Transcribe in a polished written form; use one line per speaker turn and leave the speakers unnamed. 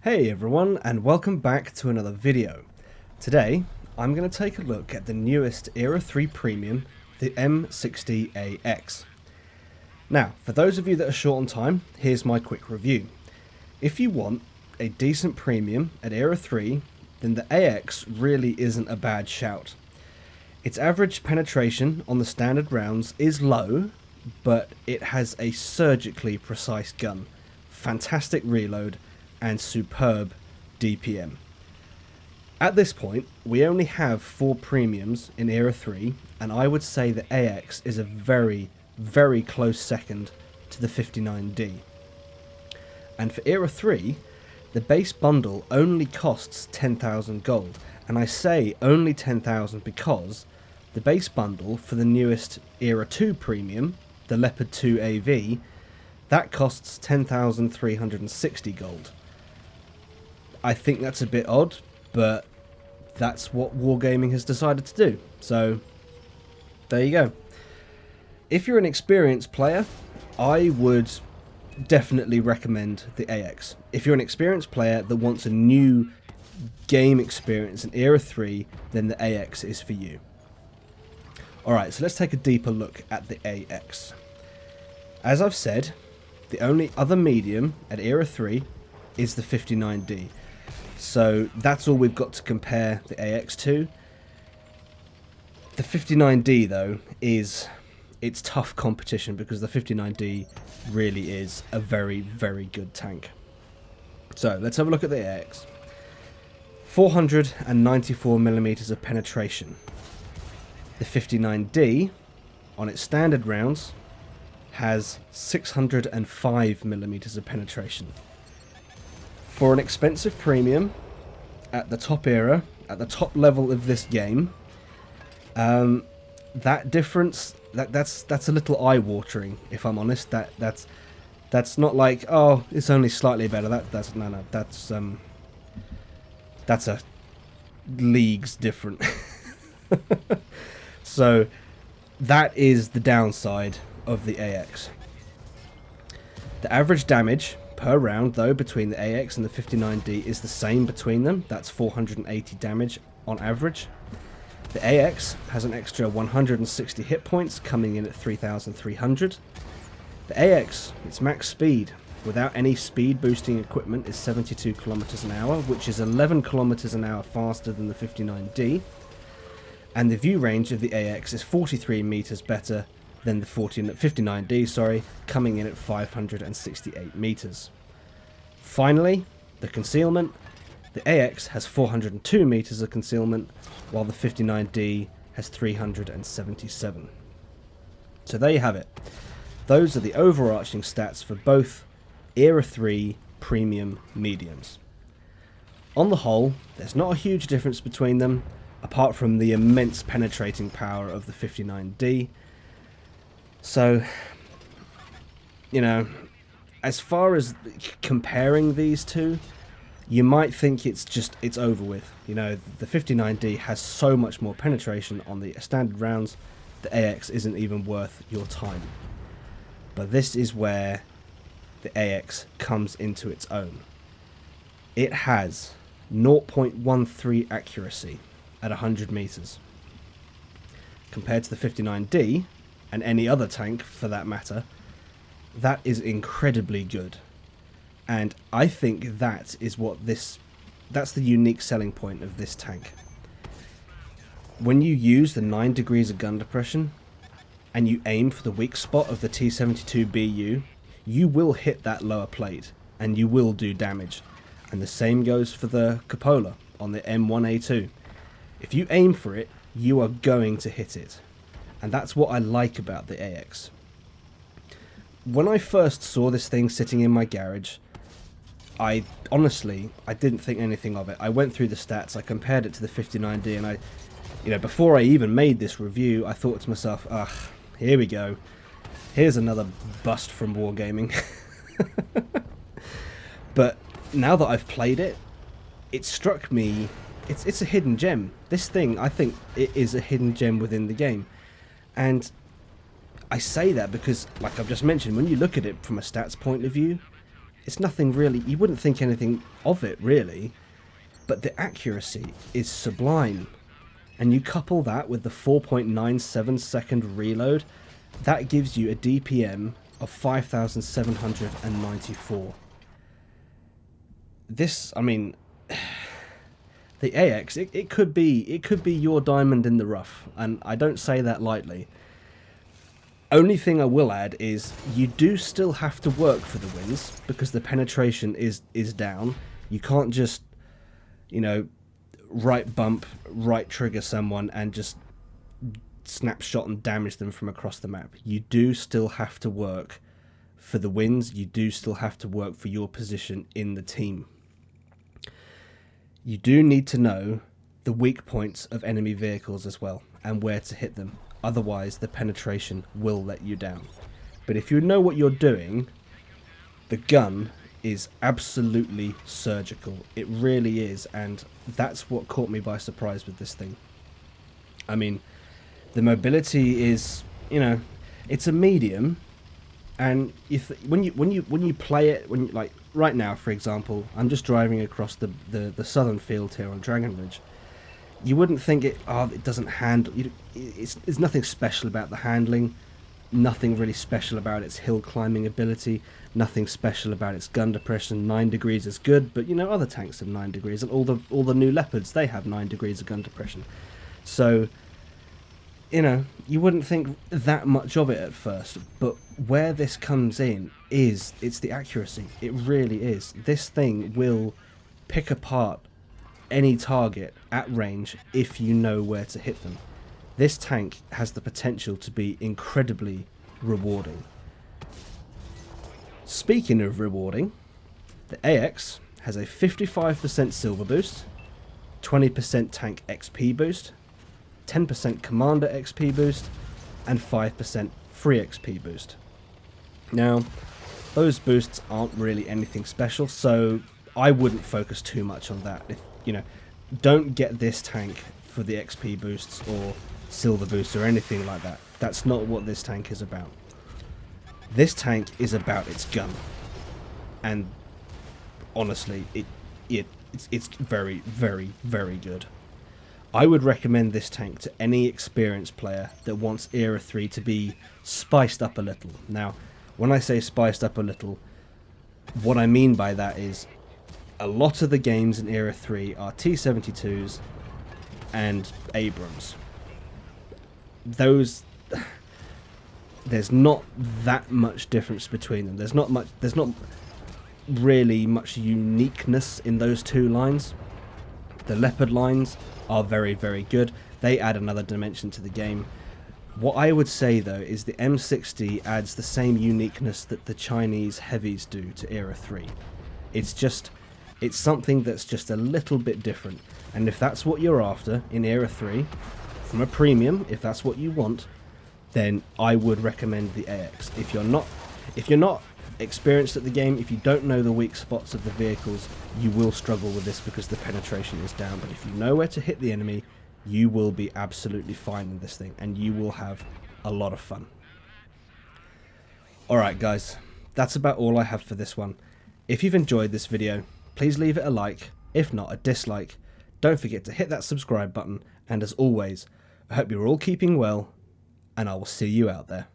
Hey everyone, and welcome back to another video. Today I'm going to take a look at the newest Era 3 Premium, the M60AX. Now, for those of you that are short on time, here's my quick review. If you want a decent premium at Era 3, then the AX really isn't a bad shout. Its average penetration on the standard rounds is low, but it has a surgically precise gun, fantastic reload, and superb DPM. At this point, we only have 4 premiums in Era 3, and I would say the AX is a very, very close second to the 59D. And for Era 3, the base bundle only costs 10,000 gold, and I say only 10,000 because the base bundle for the newest Era 2 Premium, the Leopard 2 AV, that costs 10,360 gold. I think that's a bit odd, but that's what Wargaming has decided to do. So, there you go. If you're an experienced player, I would definitely recommend the AX. If you're an experienced player that wants a new game experience in Era 3, then the AX is for you. Alright, so let's take a deeper look at the AX. As I've said, the only other medium at Era 3 is the 59D. So that's all we've got to compare the AX to. The 59D though it's tough competition because the 59D really is a very, very good tank. So let's have a look at the AX. 494mm of penetration. The 59D on its standard rounds has 605mm of penetration. For an expensive premium at the top era, at the top level of this game, that difference that's a little eye-watering. If I'm honest, that's not like, oh, it's only slightly better. That's a leagues different. So that is the downside of the AX. The average damage per round, though, between the AX and the 59D is the same between them. That's 480 damage on average. The AX has an extra 160 hit points, coming in at 3,300. The AX, its max speed, without any speed boosting equipment, is 72 kilometers an hour, which is 11 kilometers an hour faster than the 59D. And the view range of the AX is 43 meters better than the 59D, coming in at 568 meters. Finally, the concealment. The AX has 402 meters of concealment, while the 59D has 377. So there you have it. Those are the overarching stats for both Era 3 premium mediums. On the whole, there's not a huge difference between them, apart from the immense penetrating power of the 59D. So, you know, as far as comparing these two, you might think it's over with. You know, the 59D has so much more penetration on the standard rounds, the AX isn't even worth your time. But this is where the AX comes into its own. It has 0.13 accuracy at 100 meters. Compared to the 59D, and any other tank for that matter, that is incredibly good. And I think that's the unique selling point of this tank. When you use the 9 degrees of gun depression and you aim for the weak spot of the T72BU, you will hit that lower plate and you will do damage. And the same goes for the cupola on the M1A2. If you aim for it, you are going to hit it. And that's what I like about the AX. When I first saw this thing sitting in my garage, I didn't think anything of it. I went through the stats, I compared it to the 59D, and before I even made this review, I thought to myself, here we go. Here's another bust from Wargaming. But now that I've played it, it struck me, it's a hidden gem. This thing, I think it is a hidden gem within the game. And I say that because, like I've just mentioned, when you look at it from a stats point of view, it's nothing really, you wouldn't think anything of it really, but the accuracy is sublime. And you couple that with the 4.97 second reload, that gives you a DPM of 5,794. This, I mean, the AX, it could be your diamond in the rough, and I don't say that lightly. Only thing I will add is you do still have to work for the wins, because the penetration is down. You can't just, you know, right bump, right trigger someone and just snapshot and damage them from across the map. You do still have to work for the wins. You do still have to work for your position in the team. You do need to know the weak points of enemy vehicles as well, and where to hit them. Otherwise, the penetration will let you down. But if you know what you're doing, the gun is absolutely surgical. It really is, and that's what caught me by surprise with this thing. I mean, the mobility is, you know, it's a medium, and when you play it, like right now, for example, I'm just driving across the southern field here on Dragon Ridge. You wouldn't think it doesn't handle. There's nothing special about the handling, nothing really special about its hill climbing ability, nothing special about its gun depression. 9 degrees is good, but you know, other tanks have 9 degrees, and all the new Leopards, they have 9 degrees of gun depression. So, you know, you wouldn't think that much of it at first, but where this comes in is it's the accuracy. It really is. This thing will pick apart any target at range if you know where to hit them. This tank has the potential to be incredibly rewarding. Speaking of rewarding, the AX has a 55% silver boost, 20% tank XP boost, 10% commander XP boost, and 5% free XP boost. Now, those boosts aren't really anything special, so I wouldn't focus too much on that. If you know, don't get this tank for the XP boosts or silver boosts or anything like that. That's not what this tank is about. This tank is about its gun, and honestly, it's very, very, very good. I would recommend this tank to any experienced player that wants Era 3 to be spiced up a little. Now, when I say spiced up a little, what I mean by that is a lot of the games in Era 3 are T-72s and Abrams. There's not that much difference between them. There's not really much uniqueness in those two lines. The Leopard lines are very, very good. They add another dimension to the game. What I would say though is the M60 adds the same uniqueness that the Chinese heavies do to Era 3. It's something that's just a little bit different, and if that's what you're after in Era 3, from a premium, if that's what you want, then I would recommend the AX. If you're not experienced at the game, if you don't know the weak spots of the vehicles, you will struggle with this because the penetration is down, but if you know where to hit the enemy, you will be absolutely fine in this thing, and you will have a lot of fun. Alright guys, that's about all I have for this one. If you've enjoyed this video, please leave it a like, if not a dislike. Don't forget to hit that subscribe button, and as always, I hope you're all keeping well, and I will see you out there.